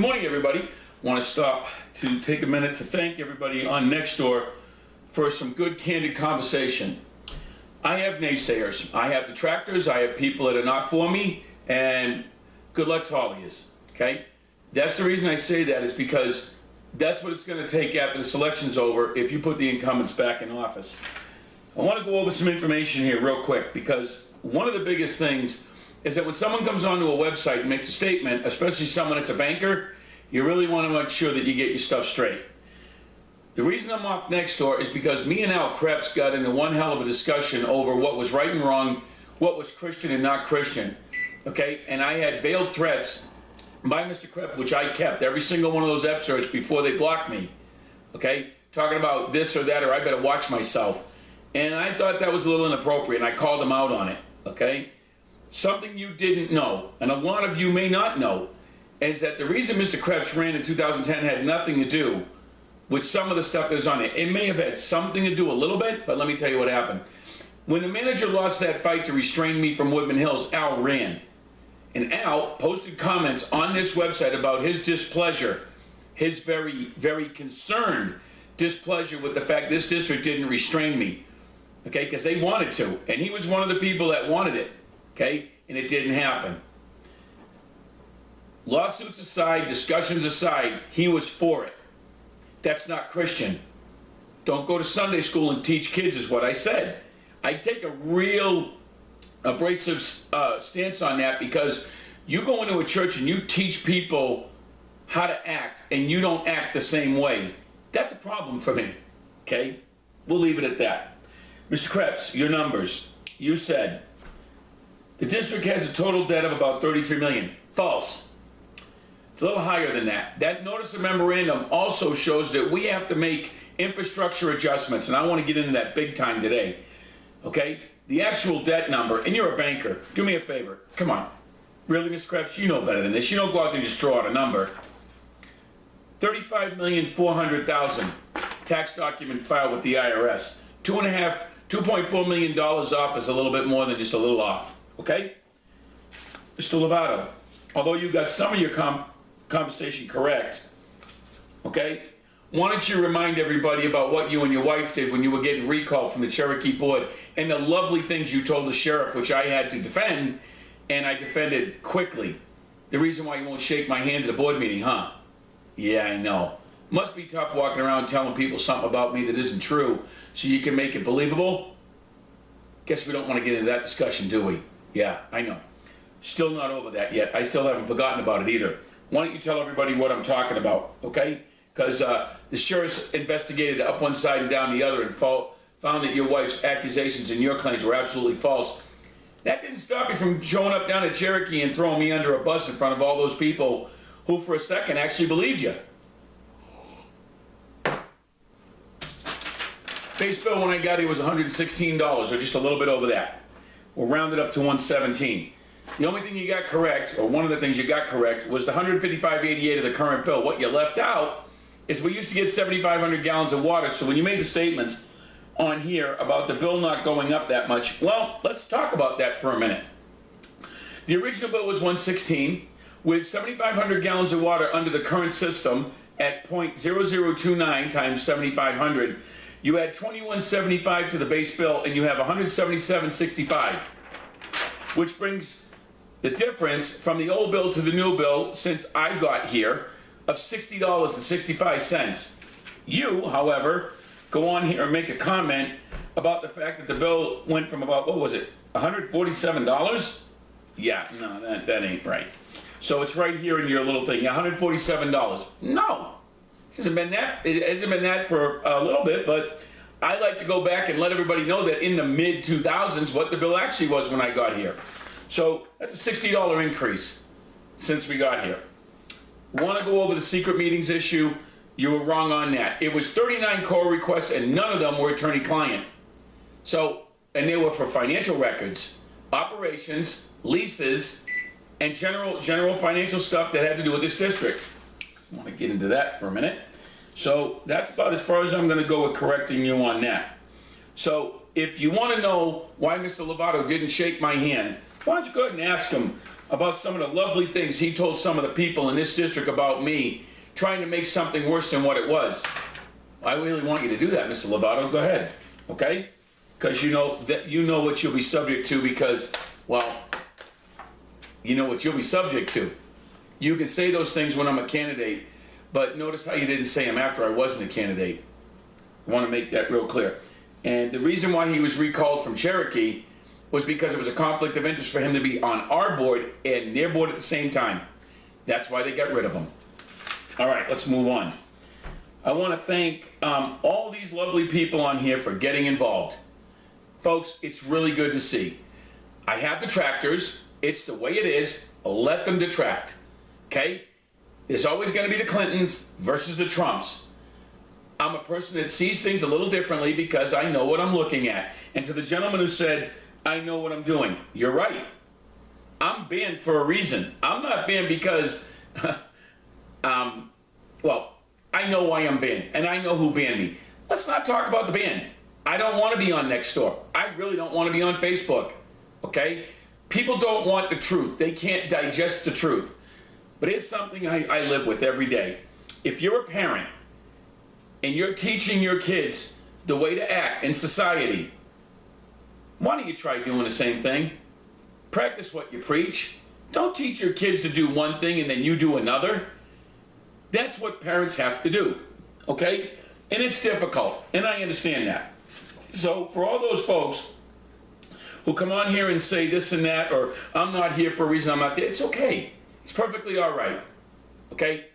Good morning, everybody. Want to stop to take a minute to thank everybody on Nextdoor for some good, candid conversation. I have naysayers. I have detractors. I have people that are not for me, and good luck to all of yous, okay? That's the reason I say that, is because that's what it's going to take after the election's over if you put the incumbents back in office. I want to go over some information here real quick, because one of the biggest things is that when someone comes onto a website and makes a statement, especially someone that's a banker, you really want to make sure that you get your stuff straight. The reason I'm off Nextdoor is because me and Al Krebs got into one hell of a discussion over what was right and wrong, what was Christian and not Christian, okay? And I had veiled threats by Mr. Krebs, which I kept every single one of those excerpts before they blocked me, okay? Talking about this or that, or I better watch myself. And I thought that was a little inappropriate, and I called him out on it, okay? Something you didn't know, and a lot of you may not know, is that the reason Mr. Krebs ran in 2010 had nothing to do with some of the stuff that was on it. It may have had something to do a little bit, but let me tell you what happened. When the manager lost that fight to restrain me from Woodman Hills, Al ran. And Al posted comments on this website about his displeasure, his very, very concerned displeasure with the fact this district didn't restrain me, okay, because they wanted to. And he was one of the people that wanted it, okay, and it didn't happen. Lawsuits aside, discussions aside, he was for it. That's not Christian. Don't go to Sunday school and teach kids is what I said. I take a real abrasive stance on that, because you go into a church and you teach people how to act and you don't act the same way. That's a problem for me, okay? We'll leave it at that. Mr. Krebs, your numbers. You said the district has a total debt of about $33 million. False. It's a little higher than that. That notice of memorandum also shows that we have to make infrastructure adjustments, and I want to get into that big time today, okay? The actual debt number, and you're a banker, do me a favor. Come on. Really, Mr. Krebs, you know better than this. You don't go out there and just throw out a number. $35,400,000 tax document filed with the IRS. $2.4 million off is a little bit more than just a little off, okay? Mr. Lovato, although you got some of your conversation correct, okay? Why don't you remind everybody about what you and your wife did when you were getting recalled from the Cherokee board, and the lovely things you told the sheriff, which I had to defend, and I defended quickly. The reason why you won't shake my hand at a board meeting, huh? Yeah, I know. Must be tough walking around telling people something about me that isn't true so you can make it believable. Guess we don't want to get into that discussion, do we? Yeah, I know. Still not over that yet. I still haven't forgotten about it either. Why don't you tell everybody what I'm talking about, okay? Because the sheriff's investigated up one side and down the other and found that your wife's accusations and your claims were absolutely false. That didn't stop you from showing up down at Cherokee and throwing me under a bus in front of all those people who for a second actually believed you. Base bill when I got here was $116, or just a little bit over that. We'll round it up to $117. The only thing you got correct, or one of the things you got correct, was the $155.88 of the current bill. What you left out is we used to get 7,500 gallons of water, so when you made the statements on here about the bill not going up that much, well, let's talk about that for a minute. The original bill was $116, with 7,500 gallons of water under the current system at 0.0029 times 7,500. You add $21.75 to the base bill, and you have $177.65, which brings the difference from the old bill to the new bill since I got here of $60.65. You, however, go on here and make a comment about the fact that the bill went from about, what was it, $147? Yeah, no, that ain't right. So it's right here in your little thing, $147. No, it hasn't been that for a little bit, but I like to go back and let everybody know that in the mid-2000s what the bill actually was when I got here. So that's a $60 increase since we got here. Want to go over the secret meetings issue? You were wrong on that. It was 39 call requests, and none of them were attorney-client. So, and they were for financial records, operations, leases, and general financial stuff that had to do with this district. I want to get into that for a minute. So that's about as far as I'm going to go with correcting you on that. So if you want to know why Mr. Lovato didn't shake my hand, why don't you go ahead and ask him about some of the lovely things he told some of the people in this district about me, trying to make something worse than what it was. I really want you to do that, Mr. Lovato. Go ahead, okay? Because you know what you'll be subject to because, well, you know what you'll be subject to. You can say those things when I'm a candidate, but notice how you didn't say them after I wasn't a candidate. I want to make that real clear. And the reason why he was recalled from Cherokee was because it was a conflict of interest for him to be on our board and their board at the same time. That's why they got rid of him. All right, let's move on. I want to thank all these lovely people on here for getting involved. Folks, it's really good to see. I have detractors. It's the way it is. Let them detract. Okay? There's always going to be the Clintons versus the Trumps. I'm a person that sees things a little differently because I know what I'm looking at. And to the gentleman who said, I know what I'm doing, you're right. I'm banned for a reason. I'm not banned because, well, I know why I'm banned, and I know who banned me. Let's not talk about the ban. I don't want to be on Nextdoor. I really don't want to be on Facebook, okay? People don't want the truth. They can't digest the truth. But it's something I live with every day. If you're a parent and you're teaching your kids the way to act in society, why don't you try doing the same thing? Practice what you preach. Don't teach your kids to do one thing and then you do another. That's what parents have to do, okay? And it's difficult, and I understand that. So for all those folks who come on here and say this and that, or I'm not here for a reason I'm not there, it's okay. It's perfectly all right, okay?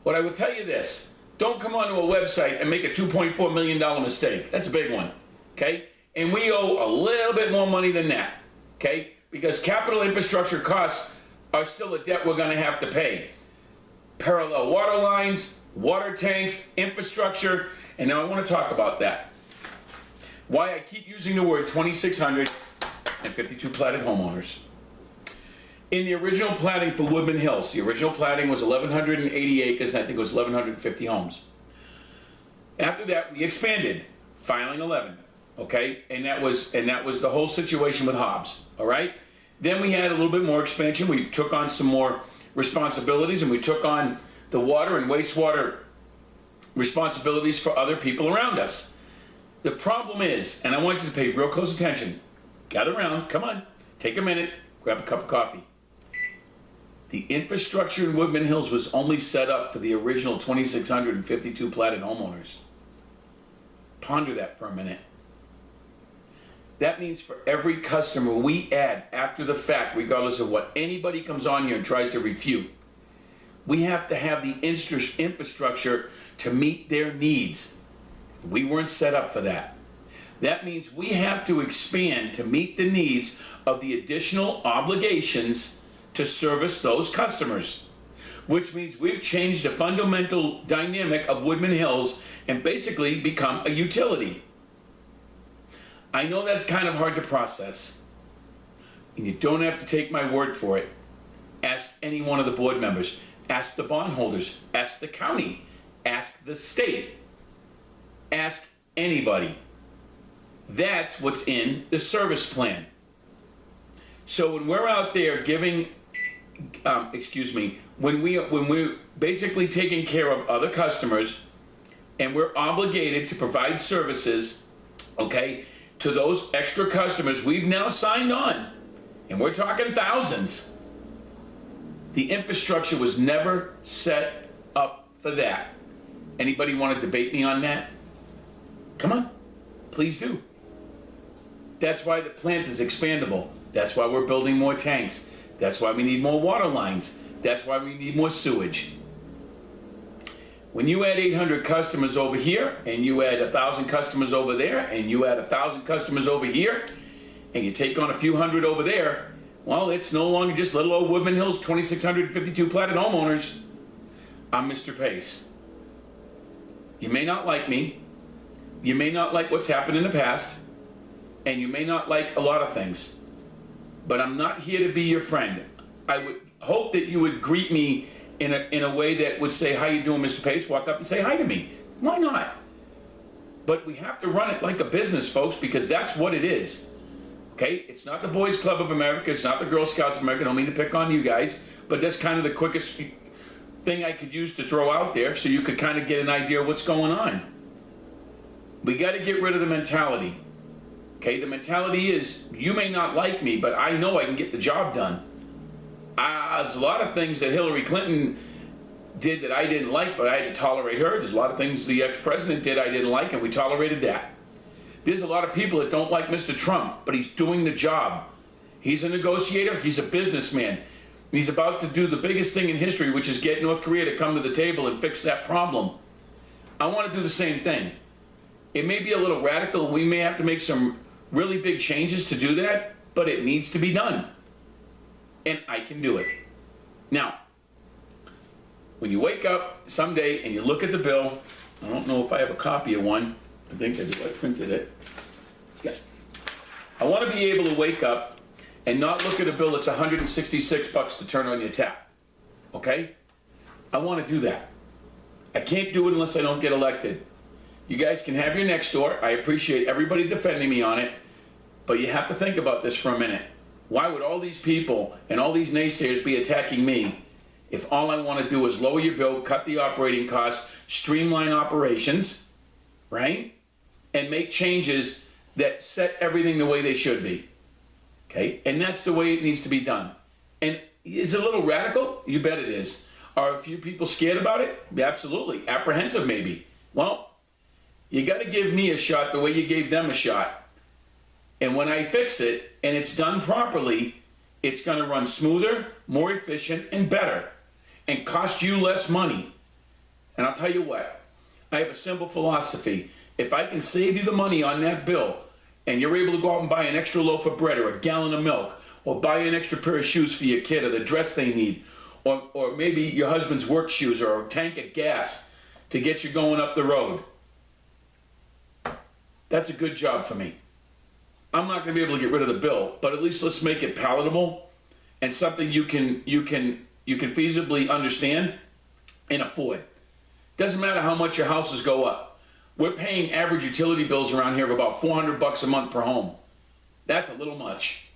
But I will tell you this, don't come onto a website and make a $2.4 million mistake. That's a big one, okay? And we owe a little bit more money than that, okay? Because capital infrastructure costs are still a debt we're gonna have to pay. Parallel water lines, water tanks, infrastructure, and now I want to talk about that. Why I keep using the word 2,652 platted homeowners. In the original platting for Woodman Hills, the original platting was 1,180 acres, and I think it was 1,150 homes. After that, we expanded, filing 11, okay? And that was the whole situation with Hobbs, all right? Then we had a little bit more expansion. We took on some more responsibilities, and we took on the water and wastewater responsibilities for other people around us. The problem is, and I want you to pay real close attention, gather around, come on, take a minute, grab a cup of coffee. The infrastructure in Woodman Hills was only set up for the original 2,652 platted homeowners. Ponder that for a minute. That means for every customer we add after the fact, regardless of what anybody comes on here and tries to refute, we have to have the infrastructure to meet their needs. We weren't set up for that. That means we have to expand to meet the needs of the additional obligations to service those customers, which means we've changed the fundamental dynamic of Woodman Hills and basically become a utility. I know that's kind of hard to process, and you don't have to take my word for it. Ask any one of the board members, ask the bondholders, ask the county, ask the state, ask anybody. That's what's in the service plan. So when we're out there giving, when we're basically taking care of other customers and we're obligated to provide services, okay, to those extra customers we've now signed on, and we're talking thousands. The infrastructure was never set up for that. Anybody want to debate me on that? Come on, please do. That's why the plant is expandable. That's why we're building more tanks. That's why we need more water lines. That's why we need more sewage. When you add 800 customers over here, and you add 1,000 customers over there, and you add 1,000 customers over here, and you take on a few hundred over there, well, it's no longer just little old Woodman Hills, 2,652 platted homeowners. I'm Mr. Pace. You may not like me. You may not like what's happened in the past, and you may not like a lot of things, but I'm not here to be your friend. I would hope that you would greet me in a way that would say, how you doing, Mr. Pace? Walk up and say hi to me. Why not? But we have to run it like a business, folks, because that's what it is. Okay, it's not the Boys Club of America, it's not the Girl Scouts of America. I don't mean to pick on you guys, but that's kind of the quickest thing I could use to throw out there so you could kind of get an idea of what's going on. We got to get rid of the mentality. Okay, the mentality is, you may not like me, but I know I can get the job done. There's a lot of things that Hillary Clinton did that I didn't like, but I had to tolerate her. There's a lot of things the ex-president did I didn't like, and we tolerated that. There's a lot of people that don't like Mr. Trump, but he's doing the job. He's a negotiator. He's a businessman. He's about to do the biggest thing in history, which is get North Korea to come to the table and fix that problem. I want to do the same thing. It may be a little radical. We may have to make some really big changes to do that, but it needs to be done. And I can do it. Now, when you wake up someday and you look at the bill, I don't know if I have a copy of one. I think I do. I printed it. Yeah. I want to be able to wake up and not look at a bill that's $166 to turn on your tap. Okay? I want to do that. I can't do it unless I don't get elected. You guys can have your next door. I appreciate everybody defending me on it, but you have to think about this for a minute. Why would all these people and all these naysayers be attacking me if all I want to do is lower your bill, cut the operating costs, streamline operations, right? And make changes that set everything the way they should be. Okay? And that's the way it needs to be done. And is it a little radical? You bet it is. Are a few people scared about it? Absolutely. Apprehensive maybe. Well, you got to give me a shot the way you gave them a shot. And when I fix it and it's done properly, it's going to run smoother, more efficient, and better, and cost you less money. And I'll tell you what, I have a simple philosophy. If I can save you the money on that bill, and you're able to go out and buy an extra loaf of bread or a gallon of milk, or buy an extra pair of shoes for your kid or the dress they need, or maybe your husband's work shoes or a tank of gas to get you going up the road, that's a good job for me. I'm not going to be able to get rid of the bill, but at least let's make it palatable and something you can feasibly understand and afford. Doesn't matter how much your houses go up. We're paying average utility bills around here of about $400 a month per home. That's a little much.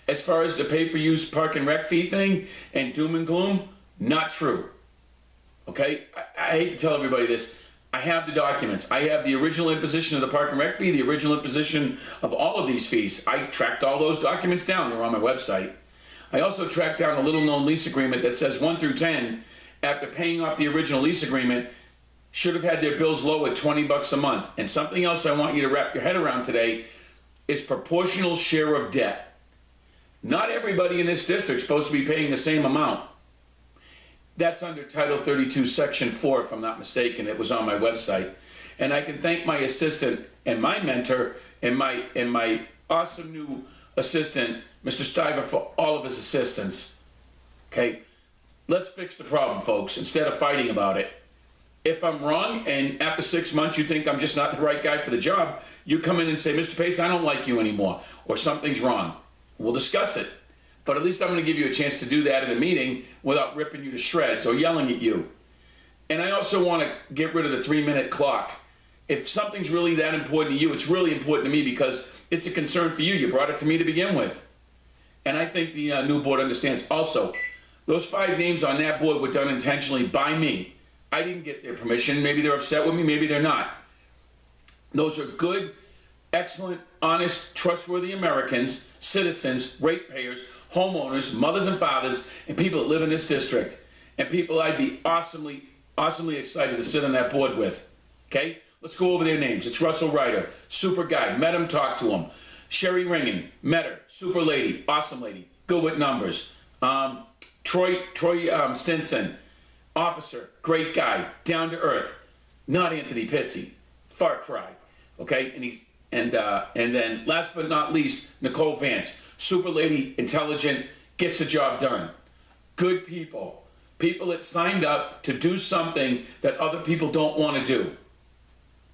As far as the pay-for-use park and rec fee thing and doom and gloom, not true. Okay? I hate to tell everybody this. I have the documents. I have the original imposition of the park and rec fee, the original imposition of all of these fees. I tracked all those documents down. They're on my website. I also tracked down a little-known lease agreement that says 1 through 10, after paying off the original lease agreement, should have had their bills low at $20 a month. And something else I want you to wrap your head around today is proportional share of debt. Not everybody in this district is supposed to be paying the same amount. That's under Title 32, Section 4, if I'm not mistaken. It was on my website. And I can thank my assistant and my mentor and my awesome new assistant, Mr. Stiver, for all of his assistance. Okay? Let's fix the problem, folks, instead of fighting about it. If I'm wrong, and after 6 months you think I'm just not the right guy for the job, you come in and say, Mr. Pace, I don't like you anymore, or something's wrong. We'll discuss it. But at least I'm going to give you a chance to do that in a meeting without ripping you to shreds or yelling at you. And I also want to get rid of the 3-minute clock. If something's really that important to you, it's really important to me because it's a concern for you. You brought it to me to begin with. And I think the new board understands. Also, those 5 names on that board were done intentionally by me. I didn't get their permission. Maybe they're upset with me. Maybe they're not. Those are good, excellent, honest, trustworthy Americans, citizens, ratepayers, homeowners, mothers and fathers, and people that live in this district. And people I'd be awesomely, awesomely excited to sit on that board with. Okay? Let's go over their names. It's Russell Ryder, super guy. Met him, talked to him. Sherry Ringen, met her, super lady, awesome lady, good with numbers. Troy Stinson, officer, great guy, down to earth. Not Anthony Pizzi, far cry. Okay? And then last but not least, Nicole Vance, super lady, intelligent, gets the job done. Good people. People that signed up to do something that other people don't want to do.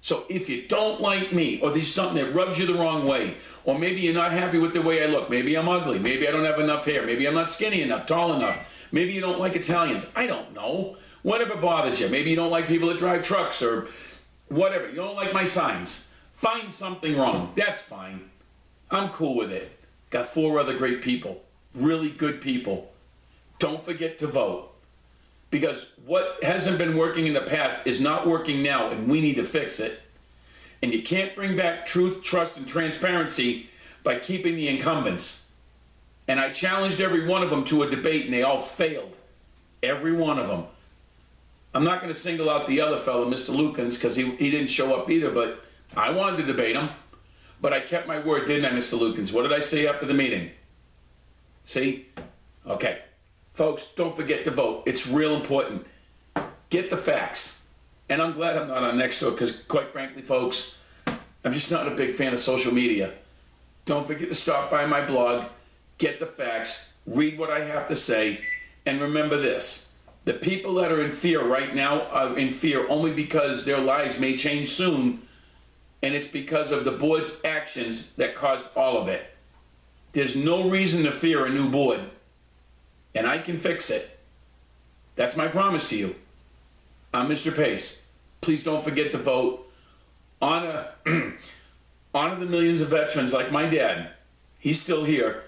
So if you don't like me, or there's something that rubs you the wrong way, or maybe you're not happy with the way I look, maybe I'm ugly, maybe I don't have enough hair, maybe I'm not skinny enough, tall enough, maybe you don't like Italians, I don't know. Whatever bothers you. Maybe you don't like people that drive trucks, or whatever. You don't like my signs. Find something wrong. That's fine. I'm cool with it. Got 4 other great people, really good people. Don't forget to vote. Because what hasn't been working in the past is not working now, and we need to fix it. And you can't bring back truth, trust, and transparency by keeping the incumbents. And I challenged every one of them to a debate, and they all failed. Every one of them. I'm not going to single out the other fellow, Mr. Lukens, because he didn't show up either, but I wanted to debate him. But I kept my word, didn't I, Mr. Lukens? What did I say after the meeting? See? Okay. Folks, don't forget to vote. It's real important. Get the facts. And I'm glad I'm not on Nextdoor because, quite frankly, folks, I'm just not a big fan of social media. Don't forget to stop by my blog, get the facts, read what I have to say, and remember this. The people that are in fear right now are in fear only because their lives may change soon, and it's because of the board's actions that caused all of it. There's no reason to fear a new board. And I can fix it. That's my promise to you. I'm Mr. Pace. Please don't forget to vote. Honor the millions of veterans like my dad. He's still here.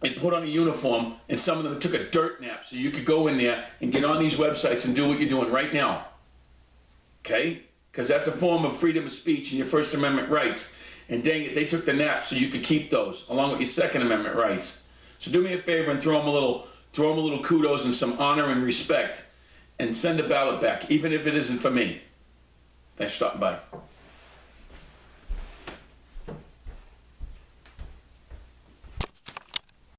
And put on a uniform, and some of them took a dirt nap so you could go in there and get on these websites and do what you're doing right now. Okay? Because that's a form of freedom of speech and your First Amendment rights. And dang it, they took the nap so you could keep those, along with your Second Amendment rights. So do me a favor and throw them a little kudos and some honor and respect, and send a ballot back, even if it isn't for me. Thanks for stopping by.